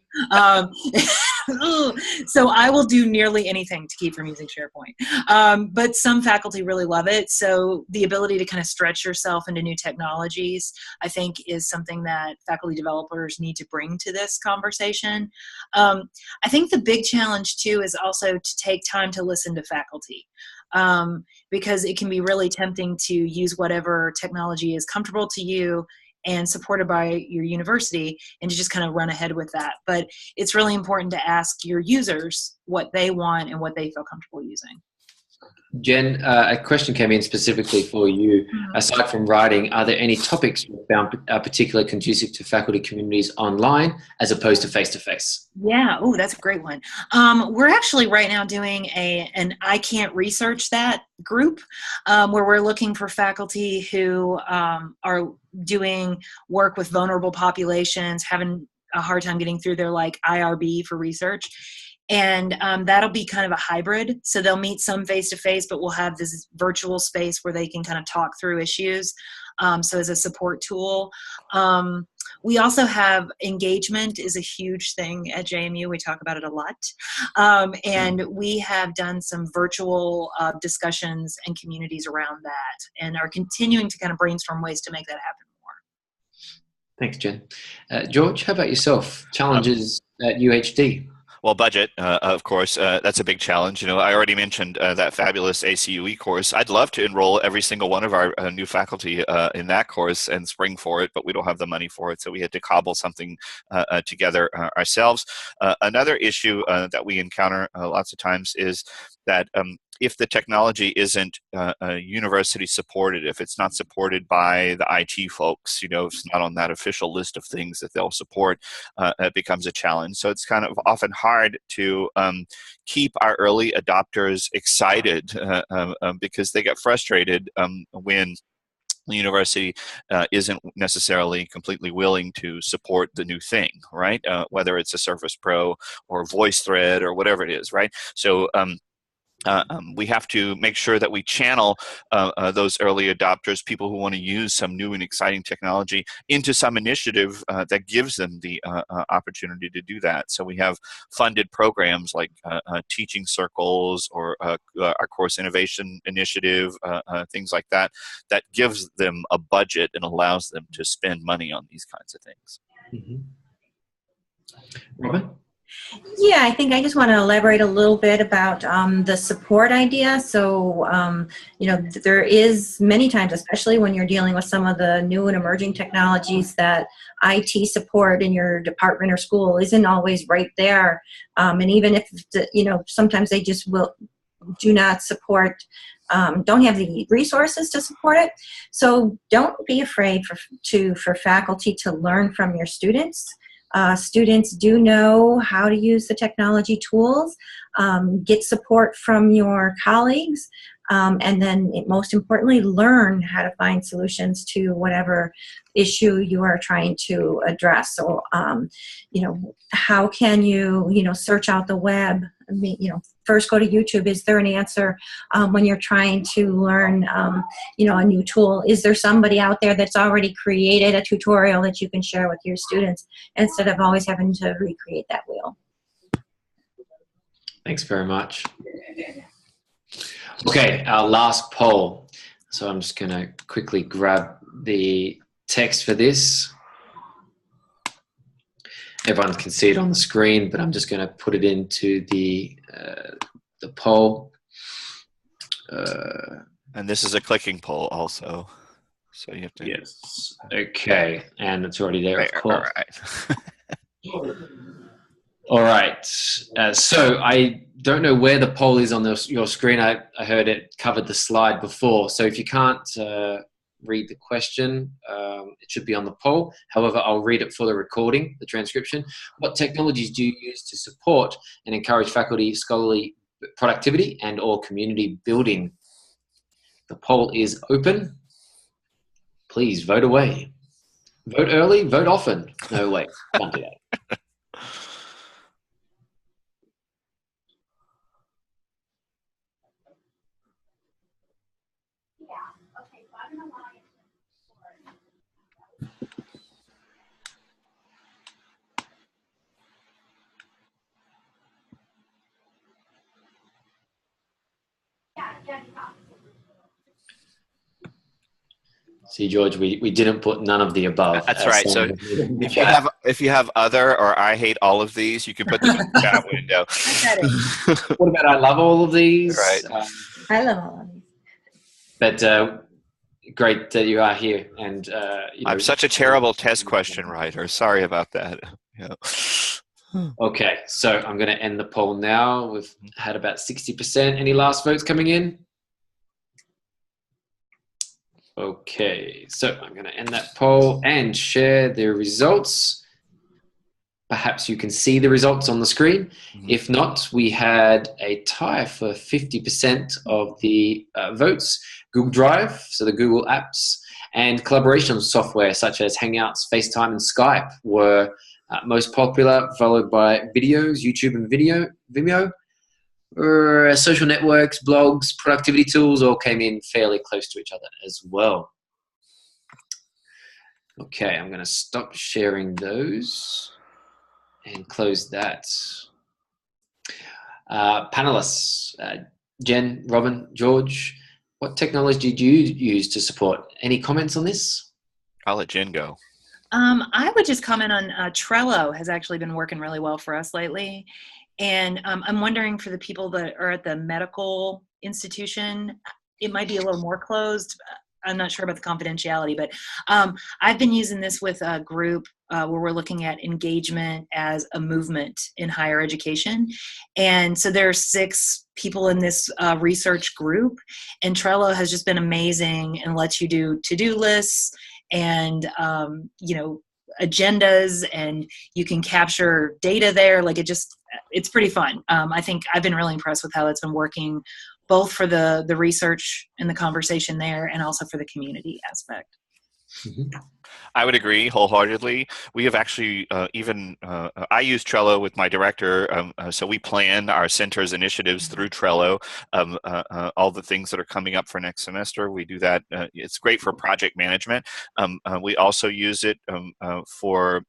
So I will do nearly anything to keep from using SharePoint. But some faculty really love it. So the ability to kind of stretch yourself into new technologies, I think, is something that faculty developers need to bring to this conversation. I think the big challenge, too, is also to take time to listen to faculty. because it can be really tempting to use whatever technology is comfortable to you and supported by your university, and to just kind of run ahead with that. But it's really important to ask your users what they want and what they feel comfortable using. Jen, a question came in specifically for you. Aside from writing, are there any topics you found particularly conducive to faculty communities online as opposed to face-to-face? Yeah, oh, that's a great one. We're actually right now doing an I Can't Research That group, where we're looking for faculty who are doing work with vulnerable populations, having a hard time getting through their like IRB for research. And that'll be kind of a hybrid. So they'll meet some face-to-face, but we'll have this virtual space where they can kind of talk through issues. So as a support tool. We also have engagement is a huge thing at JMU. We talk about it a lot. And we have done some virtual discussions and communities around that, and are continuing to kind of brainstorm ways to make that happen more. Thanks, Jen. George, how about yourself? Challenges at UHD? Well, budget, of course, that's a big challenge. You know, I already mentioned that fabulous ACUE course. I'd love to enroll every single one of our new faculty in that course and spring for it, but we don't have the money for it, so we had to cobble something together ourselves. Another issue that we encounter lots of times is that if the technology isn't university supported, if it's not supported by the IT folks, you know, if it's not on that official list of things that they'll support, it becomes a challenge. So it's kind of often hard to keep our early adopters excited because they get frustrated when the university isn't necessarily completely willing to support the new thing, right? Whether it's a Surface Pro or VoiceThread or whatever it is, right? So we have to make sure that we channel those early adopters, people who want to use some new and exciting technology, into some initiative that gives them the opportunity to do that. So we have funded programs like teaching circles or our course innovation initiative, things like that, that gives them a budget and allows them to spend money on these kinds of things. Mm-hmm. Robin? Yeah, I think I just want to elaborate a little bit about the support idea. So, you know, there is many times, especially when you're dealing with some of the new and emerging technologies, that IT support in your department or school isn't always right there. And even if, you know, sometimes they just do not support, don't have the resources to support it. So don't be afraid for faculty to learn from your students. Students do know how to use the technology tools, get support from your colleagues, and then most importantly, learn how to find solutions to whatever issue you are trying to address. So, you know, how can you, you know, search out the web? I mean, you know, first go to YouTube. Is there an answer when you're trying to learn, you know, a new tool? Is there somebody out there that's already created a tutorial that you can share with your students instead of always having to recreate that wheel? Thanks very much. Okay, our last poll. So I'm just going to quickly grab the text for this. Everyone can see it on the screen, but I'm just going to put it into the poll. And this is a clicking poll also. So you have to... Yes. Okay, and it's already there, of course. All right. All right. So I don't know where the poll is on your screen. I heard it covered the slide before. So if you can't read the question, it should be on the poll. However, I'll read it for the recording, the transcription. What technologies do you use to support and encourage faculty scholarly productivity and or community building? The poll is open. Please vote away. Vote early, vote often. No, wait, can't do that. See, George, we didn't put none of the above. That's right. So if you have other or I hate all of these, you can put them in the chat window. What about I love all of these? Right. I love all of these. But great that you are here. And I'm such a terrible test question writer. Sorry about that. Yeah. Okay, so I'm going to end the poll now. We've had about 60%. Any last votes coming in? Okay, so I'm going to end that poll and share the results. Perhaps you can see the results on the screen. If not, we had a tie for 50% of the votes. Google Drive, so the Google apps, and collaboration software such as Hangouts, FaceTime, and Skype were most popular, followed by videos, YouTube and Vimeo. Social networks, blogs, productivity tools all came in fairly close to each other as well. Okay, I'm going to stop sharing those and close that. Panelists, Jen, Robin, George, what technology did you use to support? Any comments on this? I'll let Jen go. I would just comment on Trello has actually been working really well for us lately. And I'm wondering for the people that are at the medical institution, it might be a little more closed. I'm not sure about the confidentiality, but I've been using this with a group where we're looking at engagement as a movement in higher education. And so there are 6 people in this research group, and Trello has just been amazing and lets you do to-do lists and, agendas, and you can capture data there. Like it's pretty fun. I think I've been really impressed with how it's been working both for the research and the conversation there and also for the community aspect. Mm-hmm. I would agree wholeheartedly. We have actually I use Trello with my director, so we plan our center's initiatives through Trello. All the things that are coming up for next semester, we do that. It's great for project management. We also use it for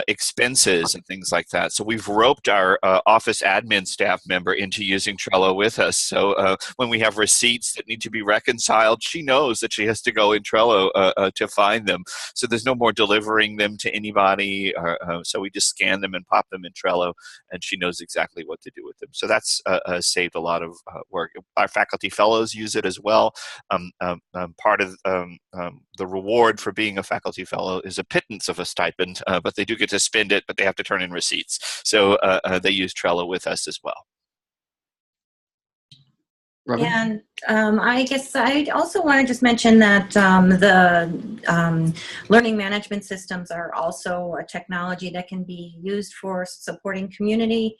expenses and things like that. So we've roped our office admin staff member into using Trello with us. So when we have receipts that need to be reconciled, she knows that she has to go in Trello to find them. So there's no more delivering them to anybody. So we just scan them and pop them in Trello, and she knows exactly what to do with them. So that's saved a lot of work. Our faculty fellows use it as well. Part of the reward for being a faculty fellow is a pittance of a stipend, but they do get to spend it, but they have to turn in receipts. So they use Trello with us as well. Robin? And I guess I also want to just mention that the learning management systems are also a technology that can be used for supporting community.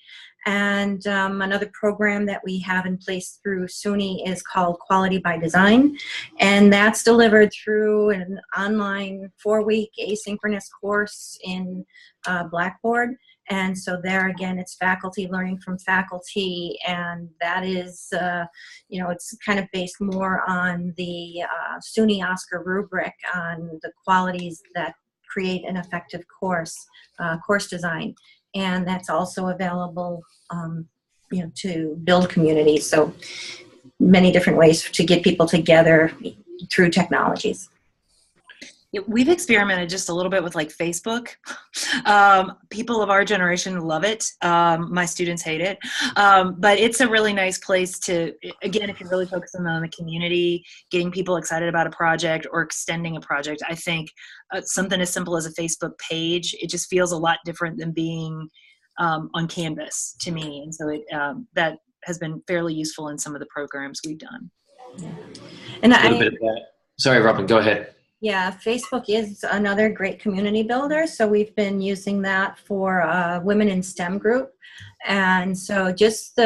And another program that we have in place through SUNY is called Quality by Design. And that's delivered through an online 4-week asynchronous course in Blackboard. And so there again, it's faculty learning from faculty, and that is, it's kind of based more on the SUNY Oscar rubric on the qualities that create an effective course design. And that's also available, to build communities. So many different ways to get people together through technologies. We've experimented just a little bit with like Facebook. People of our generation love it. My students hate it. But it's a really nice place to, again, if you're really focusing on the community, getting people excited about a project or extending a project, I think something as simple as a Facebook page, it just feels a lot different than being on Canvas to me. And so that has been fairly useful in some of the programs we've done. Yeah. And a little bit of that. Sorry, Robin, go ahead. Yeah, Facebook is another great community builder. So we've been using that for Women in STEM group. And so just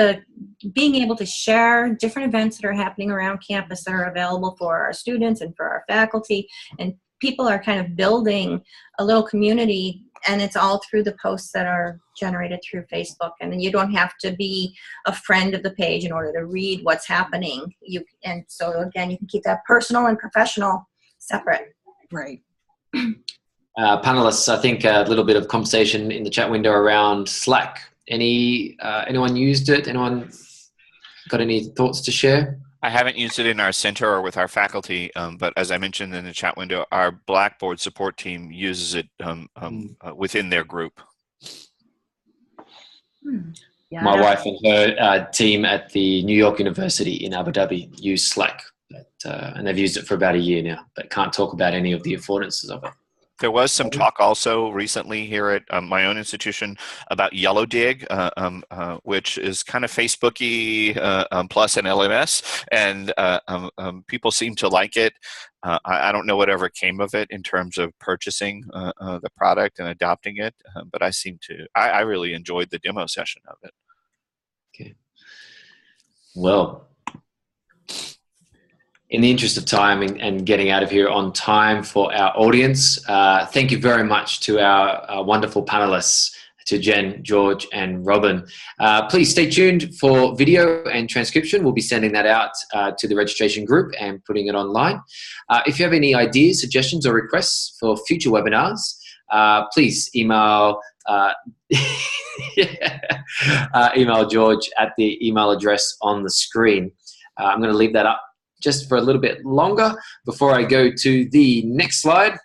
being able to share different events that are happening around campus that are available for our students and for our faculty. And people are kind of building a little community, and it's all through the posts that are generated through Facebook. And then you don't have to be a friend of the page in order to read what's happening. And so again, you can keep that personal and professional separate. Right. Panelists, I think a little bit of conversation in the chat window around Slack. Anyone used it? Anyone got any thoughts to share? I haven't used it in our center or with our faculty, but as I mentioned in the chat window, our Blackboard support team uses it within their group. Yeah, My wife and her team at the New York University in Abu Dhabi use Slack, and they've used it for about a year now, but can't talk about any of the affordances of it. There was some talk also recently here at my own institution about Yellow Dig, which is kind of Facebooky plus an LMS, and people seem to like it. I don't know whatever came of it in terms of purchasing the product and adopting it, but I really enjoyed the demo session of it. Okay. Well, in the interest of time and getting out of here on time for our audience, thank you very much to our wonderful panelists, to Jen, George, and Robin. Please stay tuned for video and transcription. We'll be sending that out to the registration group and putting it online. If you have any ideas, suggestions, or requests for future webinars, please email email George at the email address on the screen. I'm going to leave that up just for a little bit longer before I go to the next slide.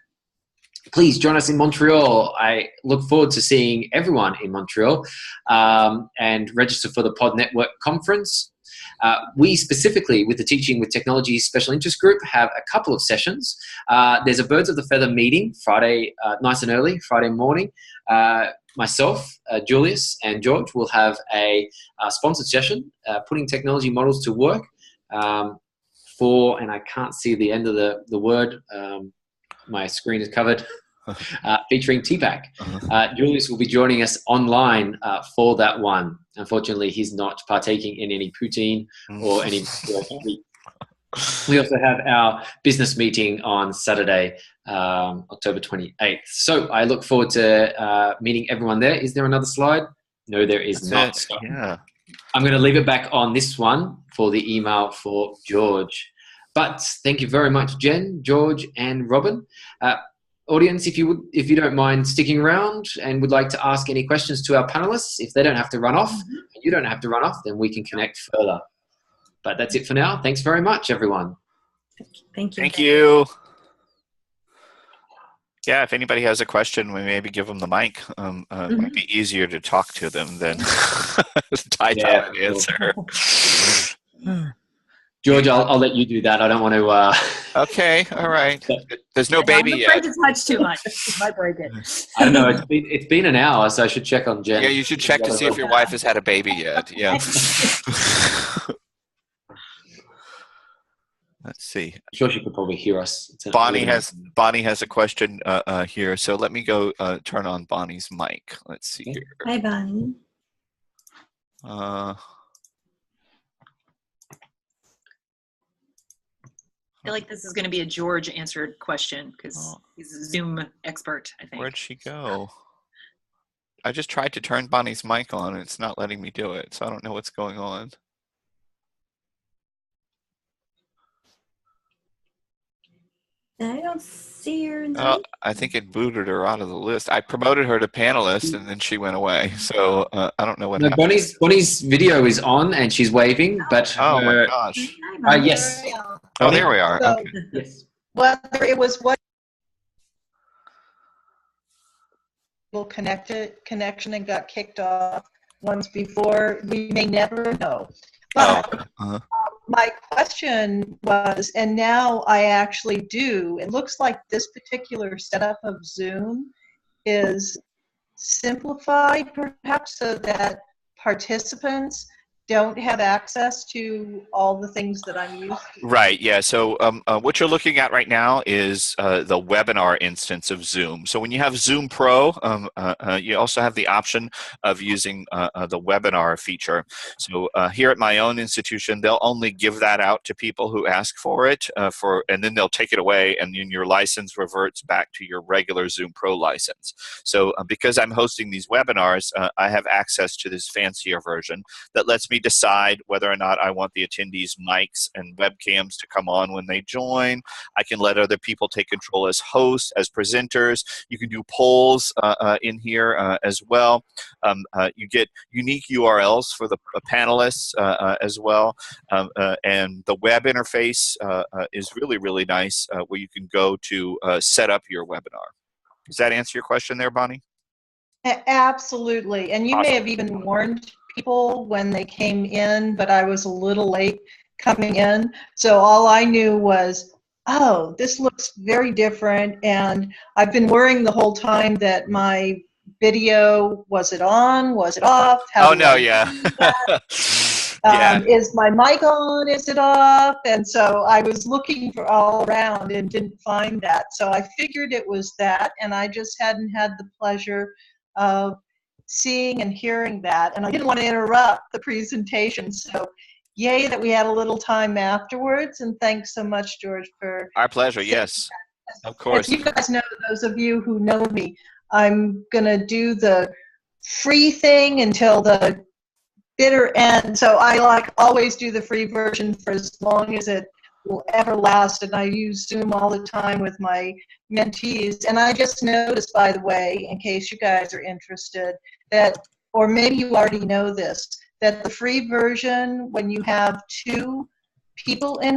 Please join us in Montreal. I look forward to seeing everyone in Montreal, and register for the Pod Network conference. We specifically, with the Teaching with Technology Special Interest Group, have a couple of sessions. There's a Birds of the Feather meeting Friday, nice and early, Friday morning. Myself, Julius, and George will have a sponsored session, putting technology models to work, and I can't see the end of the word. My screen is covered. Featuring TPAC. Julius will be joining us online for that one. Unfortunately, he's not partaking in any poutine or any. We also have our business meeting on Saturday, October 28th. So I look forward to meeting everyone there. Is there another slide? No, there is not. So yeah. I'm going to leave it back on this one for the email for George. But thank you very much, Jen, George, and Robin. Audience, if you don't mind sticking around and would like to ask any questions to our panelists, if they don't have to run off, and you don't have to run off, then we can connect further. But that's it for now. Thanks very much, everyone. Thank you. Thank you. Yeah, if anybody has a question, we maybe give them the mic. It might be easier to talk to them than type out an answer. George, I'll let you do that. I don't want to. Okay, all right. There's no baby yet. I'm afraid to touch too much. You might break it. I don't know. It's been an hour, so I should check on Jen. Yeah, you should check to see if your wife has had a baby yet. Yeah. Let's see. I'm sure she could probably hear us. Bonnie has a question here, so let me go turn on Bonnie's mic. Let's see here. Hi, Bonnie. I feel like this is going to be a George answered question because he's a Zoom expert, I think. Where'd she go? I just tried to turn Bonnie's mic on and it's not letting me do it, so I don't know what's going on. I don't see her. In the I think it booted her out of the list. I promoted her to panelist and then she went away. So I don't know what happened. Bonnie's video is on and she's waving, but oh my gosh. Yes. Oh, there we are. So, okay. Yes. Whether it was what connection and got kicked off once before, we may never know. But my question was, and now I actually do, it looks like this particular setup of Zoom is simplified perhaps so that participants don't have access to all the things that I'm used to. Right, yeah. So what you're looking at right now is the webinar instance of Zoom. So when you have Zoom Pro, you also have the option of using the webinar feature. So here at my own institution, they'll only give that out to people who ask for it, and then they'll take it away, and then your license reverts back to your regular Zoom Pro license. So because I'm hosting these webinars, I have access to this fancier version that lets me decide whether or not I want the attendees' mics and webcams to come on when they join. I can let other people take control as hosts, as presenters. You can do polls in here as well. You get unique URLs for the panelists as well. And the web interface is really, really nice where you can go to set up your webinar. Does that answer your question there, Bonnie? Absolutely. And you may have even warned people when they came in, but I was a little late coming in. So all I knew was, oh, this looks very different. And I've been worrying the whole time that my video, was it on? Was it off? How Oh, do no, I yeah. do that? Yeah. Is my mic on? Is it off? And so I was looking for all around and didn't find that. So I figured it was that, and I just hadn't had the pleasure of seeing and hearing that. And I didn't want to interrupt the presentation. So yay that we had a little time afterwards. And thanks so much, George, for Our pleasure, yes. Of course. As you guys know, those of you who know me, I'm going to do the free thing until the bitter end. So I always do the free version for as long as it will ever last. And I use Zoom all the time with my mentees. And I just noticed, by the way, in case you guys are interested, that, or maybe you already know this, that the free version, when you have two people in